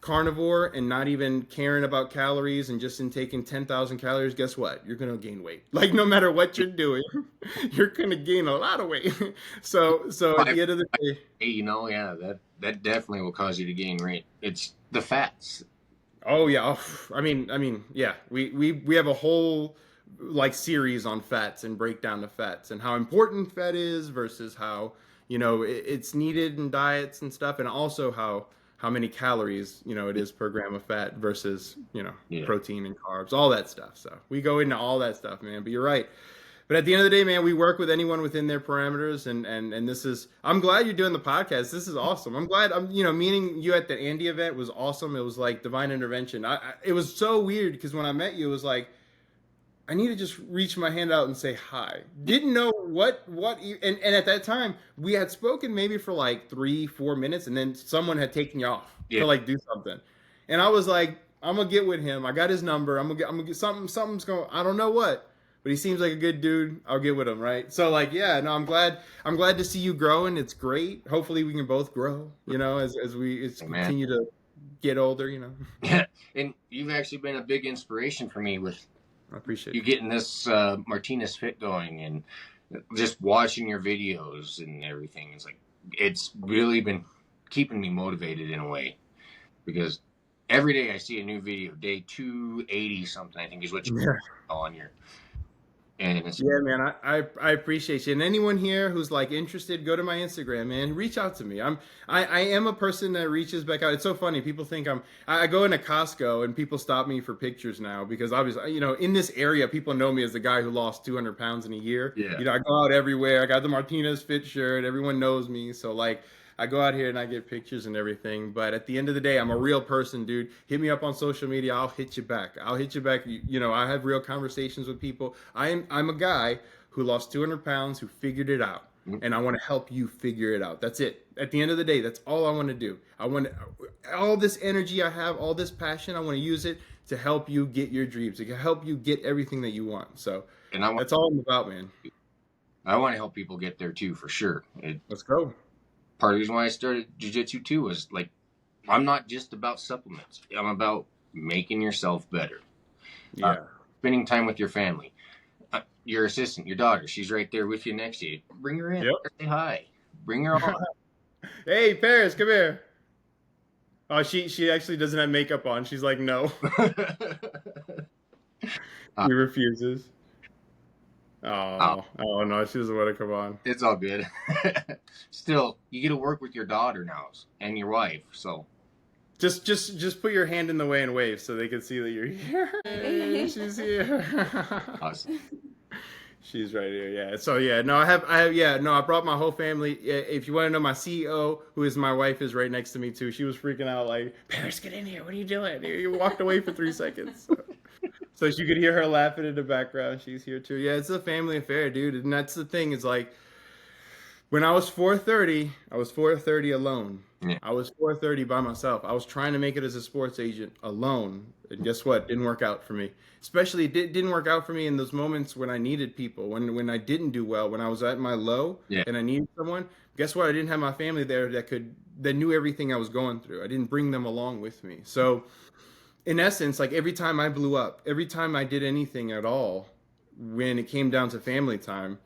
carnivore and not even caring about calories and just in taking 10,000 calories, guess what? You're going to gain weight. Like no matter what you're doing, you're going to gain a lot of weight. So at the end of the day, you know, that definitely will cause you to gain weight. It's the fats. Oh yeah. I mean, yeah, we have a whole like series on fats and break down the fats and how important fat is versus how, you know, it's needed in diets and stuff. And also how many calories, you know, it is per gram of fat versus, you know, protein and carbs, all that stuff. So we go into all that stuff, man. But you're right. But at the end of the day, man, we work with anyone within their parameters. And this is, I'm glad you're doing the podcast. This is awesome. I'm glad meeting you at the Andy event was awesome. It was like divine intervention. It was so weird because when I met you, it was like, I need to just reach my hand out and say hi. Didn't know what and at that time we had spoken maybe for like 3-4 minutes and then someone had taken you off to like do something. And I was like, I'm gonna get with him. I got his number. I'm gonna get something's going, I don't know what, but he seems like a good dude. I'll get with him, right? So like, yeah, no, I'm glad to see you growing. It's great. Hopefully we can both grow, you know, as we continue to get older, you know. Yeah. And you've actually been a big inspiration for me with I appreciate you getting this Martinez Fit going and just watching your videos and everything. It's really been keeping me motivated in a way because every day I see a new video. Day 280 something I think is what you're on your. And it's, man, I appreciate you. And anyone here who's like interested, go to my Instagram, man. Reach out to me. I am a person that reaches back out. It's so funny. People think I go into Costco and people stop me for pictures now because obviously, you know, in this area, people know me as the guy who lost 200 pounds in a year. Yeah. You know, I go out everywhere. I got the Martinez Fit shirt. Everyone knows me. So like, I go out here and I get pictures and everything. But at the end of the day, I'm a real person, dude. Hit me up on social media. I'll hit you back. You know, I have real conversations with people. I'm a guy who lost 200 pounds, who figured it out. And I want to help you figure it out. That's it. At the end of the day, that's all I want to do. I want all this energy I have, all this passion. I want to use it to help you get your dreams, to help you get everything that you want. So that's all I'm about, man. I want to help people get there too, for sure. Let's go. Part of the reason why I started jiu-jitsu too was like, I'm not just about supplements. I'm about making yourself better. Yeah. Spending time with your family. Your assistant, your daughter, she's right there with you next to you. Bring her in. Yep. Say hi. Bring her on. Hey, Paris, come here. Oh, she actually doesn't have makeup on. She's like, no. He refuses. Oh no, she doesn't want to come on. It's all good. Still, you get to work with your daughter now and your wife, so just put your hand in the way and wave so they can see that you're here. Hey, she's here. Awesome. She's right here. Yeah. So yeah, no, I brought my whole family. If you want to know, my CEO, who is my wife, is right next to me too. She was freaking out like, Paris, get in here. What are you doing? You walked away for 3 seconds. So you could hear her laughing in the background. She's here too. Yeah, it's a family affair, dude. And that's the thing. Is like, when I was 430, I was 430 alone. Yeah. I was 430 by myself. I was trying to make it as a sports agent alone. And guess what? Didn't work out for me. Especially, it didn't work out for me in those moments when I needed people, when I didn't do well, when I was at my low and I needed someone. Guess what? I didn't have my family there that knew everything I was going through. I didn't bring them along with me. So in essence, like every time I blew up, every time I did anything at all, when it came down to family time,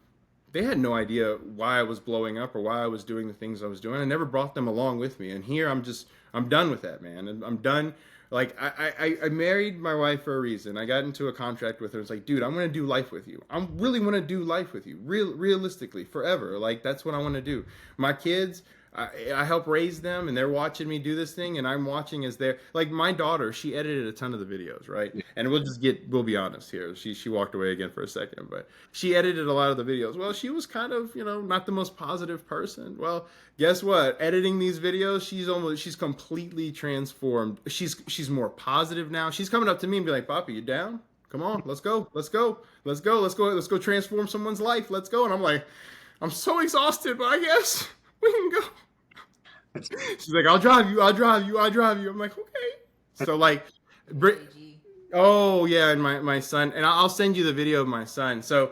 they had no idea why I was blowing up or why I was doing the things I was doing. I never brought them along with me. And here I'm done with that, man. And I'm done. Like I married my wife for a reason. I got into a contract with her. It's like, dude, I'm going to do life with you. I really want to do life with you, realistically, forever. Like that's what I want to do. My kids, I help raise them, and they're watching me do this thing, and I'm watching as they're like my daughter. She edited a ton of the videos, right? Yeah. And we'll be honest here. She walked away again for a second, but she edited a lot of the videos. Well, she was kind of not the most positive person. Well, guess what? Editing these videos, she's completely transformed. She's more positive now. She's coming up to me and be like, "Papi, you down? Come on, let's go, let's go, let's go, let's go, let's go transform someone's life. Let's go." And I'm like, I'm so exhausted, but I guess we can go. She's like, I'll drive you. I'm like, okay. So like, oh yeah, and my son, and I'll send you the video of my son. So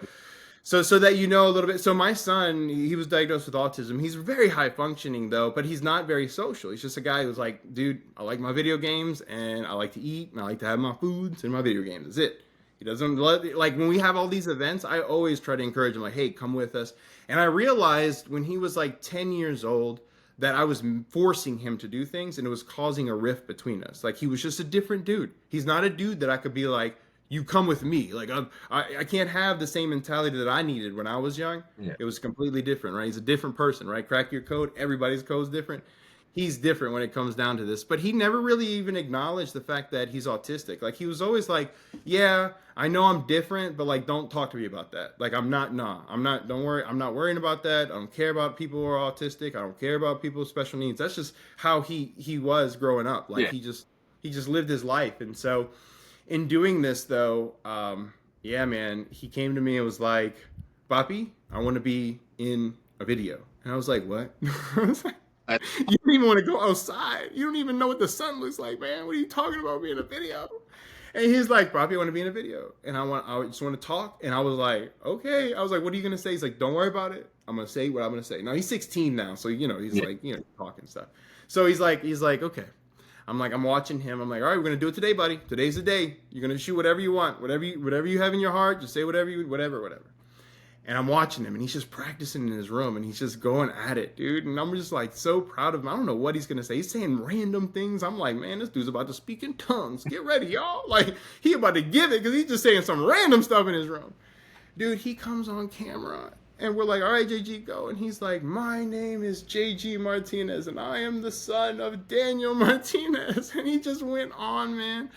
that you know a little bit. So my son, he was diagnosed with autism. He's very high functioning though, but he's not very social. He's just a guy who's like, dude, I like my video games and I like to eat and I like to have my foods and my video games. That's it. He doesn't like when we have all these events, I always try to encourage him like, hey, come with us. And I realized when he was like 10 years old, that I was forcing him to do things and it was causing a rift between us. Like he was just a different dude. He's not a dude that I could be like, you come with me. Like I can't have the same mentality that I needed when I was young. Yeah. It was completely different, right? He's a different person, right? Crack your code. Everybody's code's different. He's different when it comes down to this, but he never really even acknowledged the fact that he's autistic. Like he was always like, yeah, I know I'm different, but like, don't talk to me about that. Like don't worry. I'm not worrying about that. I don't care about people who are autistic. I don't care about people with special needs. That's just how he was growing up. Like he just lived his life. And so in doing this though, yeah, man, he came to me and was like, Papi, I want to be in a video. And I was like, what? I was like, you don't even want to go outside. You don't even know what the sun looks like, man. What are you talking about being in a video? And he's like, Papi, I want to be in a video. And I just want to talk. And I was like, okay. I was like, what are you going to say? He's like, don't worry about it. I'm going to say what I'm going to say. Now he's 16 now. So, he's like, talking stuff. So he's like, okay. I'm like, I'm watching him. I'm like, all right, we're going to do it today, buddy. Today's the day. You're going to shoot whatever you want, whatever you have in your heart. Just say whatever. And I'm watching him, and he's just practicing in his room, and he's just going at it, dude. And I'm just like so proud of him. I don't know what he's gonna say. He's saying random things. I'm like, man, this dude's about to speak in tongues. Get ready, y'all. Like he about to give it because he's just saying some random stuff in his room. Dude, he comes on camera, and we're like, all right, JG, go. And he's like, my name is JG Martinez, and I am the son of Daniel Martinez. And he just went on, man,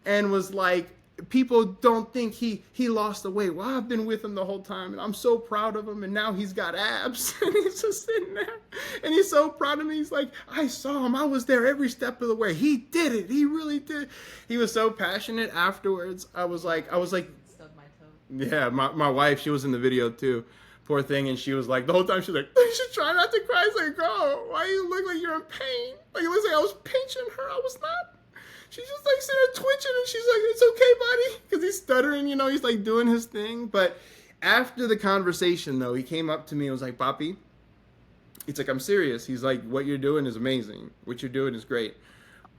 and was like, people don't think he lost the weight. Well, I've been with him the whole time, and I'm so proud of him, and now he's got abs, and he's just sitting there, and he's so proud of me. He's like, I saw him. I was there every step of the way. He did it. He really did. He was so passionate afterwards. I was like, Stubbed my toe. yeah, my wife, she was in the video too. Poor thing, and she was like, the whole time she's like, you should try not to cry. It's like, girl, why you look like you're in pain? Like, it looks like I was pinching her. I was not. She's just like sitting there twitching, and she's like, it's okay, buddy. Because he's stuttering, he's like doing his thing. But after the conversation, though, he came up to me and was like, Papi, it's like, I'm serious. He's like, what you're doing is amazing. What you're doing is great.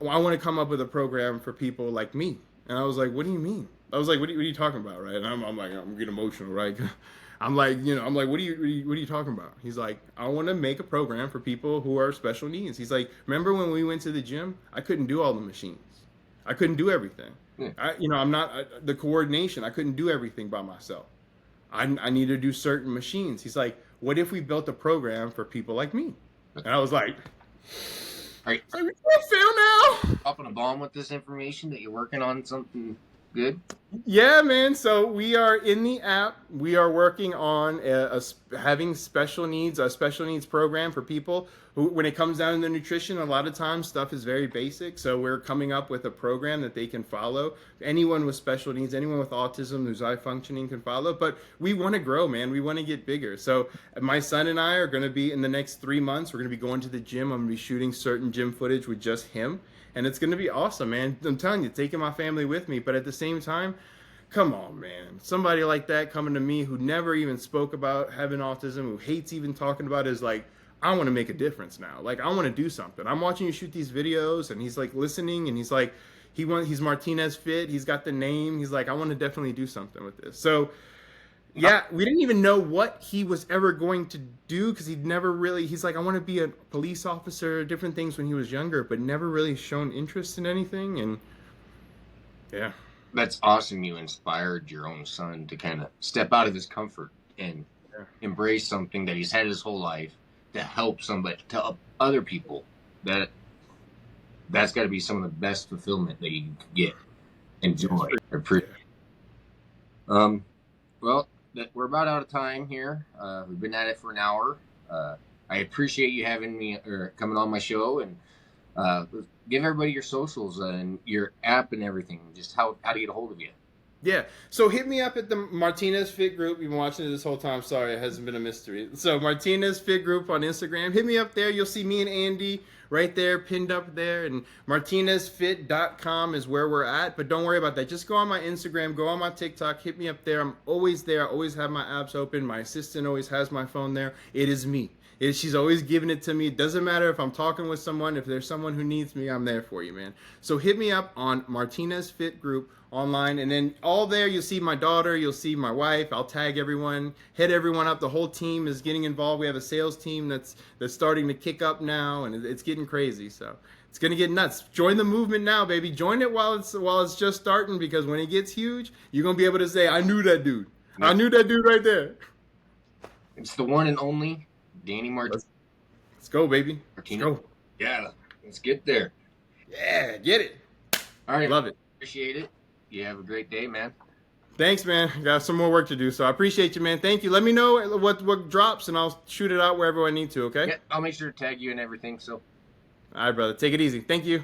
I want to come up with a program for people like me. And I was like, what do you mean? I was like, what are you talking about, right? And I'm like, I'm getting emotional, right? I'm like, what are you talking about? He's like, I want to make a program for people who are special needs. He's like, remember when we went to the gym? I couldn't do all the machines. I couldn't do everything. Yeah. I'm not the coordination. I couldn't do everything by myself. I need to do certain machines. He's like, what if we built a program for people like me? And I was like, are you fail now? dropping a bomb with this information that you're working on something good? Yeah, man. So we are in the app. We are working on having a special needs program for people who, when it comes down to nutrition, a lot of times stuff is very basic. So we're coming up with a program that they can follow. Anyone with special needs, anyone with autism who's high functioning can follow. But we want to grow, man. We want to get bigger. So my son and I are going to be, in the next 3 months, we're going to be going to the gym. I'm going to be shooting certain gym footage with just him. And it's going to be awesome, man. I'm telling you, taking my family with me. But at the same time, come on, man. Somebody like that coming to me who never even spoke about having autism, who hates even talking about it, is like, I want to make a difference now. Like, I want to do something. I'm watching you shoot these videos, and he's like listening, and he's like, he's Martinez Fit. He's got the name. He's like, I want to definitely do something with this. So yeah, we didn't even know what he was ever going to do because he's like, I want to be a police officer, different things when he was younger, but never really shown interest in anything. And yeah. That's awesome. You inspired your own son to kind of step out of his comfort and embrace something that he's had his whole life to help somebody, to help other people. That's got to be some of the best fulfillment that you can get. Enjoy. Well, we're about out of time here. We've been at it for an hour. I appreciate you having me or coming on my show, and give everybody your socials and your app and everything. Just how to get a hold of you. Yeah. So hit me up at the Martinez Fit group. You've been watching it this whole time. Sorry, it hasn't been a mystery. So Martinez Fit group on Instagram. Hit me up there. You'll see me and Andy right there, pinned up there. And martinezfit.com is where we're at. But don't worry about that. Just go on my Instagram, go on my TikTok, hit me up there. I'm always there. I always have my apps open. My assistant always has my phone there. It is me. She's always giving it to me. It doesn't matter if I'm talking with someone. If there's someone who needs me, I'm there for you, man. So hit me up on Martinez Fit Group online. And then all there, you'll see my daughter. You'll see my wife. I'll tag everyone, hit everyone up. The whole team is getting involved. We have a sales team that's starting to kick up now, and it's getting crazy. So it's going to get nuts. Join the movement now, baby. Join it while it's just starting, because when it gets huge, you're going to be able to say, I knew that dude. I knew that dude right there. It's the one and only Danny Martinez. Let's go, baby. Let's go. Yeah, let's get there. Yeah, get it. All right. Love it. Appreciate it. You have a great day, man. Thanks, man. Got some more work to do, so I appreciate you, man. Thank you. Let me know what drops, and I'll shoot it out wherever I need to, okay? Yeah, I'll make sure to tag you and everything, so. All right, brother. Take it easy. Thank you.